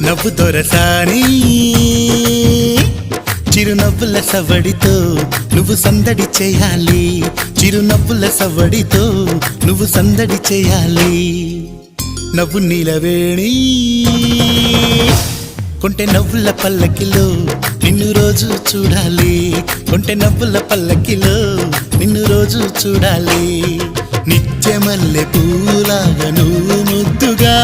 నవ్వు దొరసాని చిరునవ్వుల సవడితో నువ్వు సందడి చేయాలి, చిరునవ్వుల సవడితో నువ్వు సందడి చేయాలి. నవ్వు నీలవేణి కొంటె నవ్వుల పల్లకిలో నిన్ను రోజు చూడాలి, కొంటె నవ్వుల పల్లకిలో నిన్ను రోజు చూడాలి. నిత్యమల్లె పూలాగా నువ్వు ముద్దుగా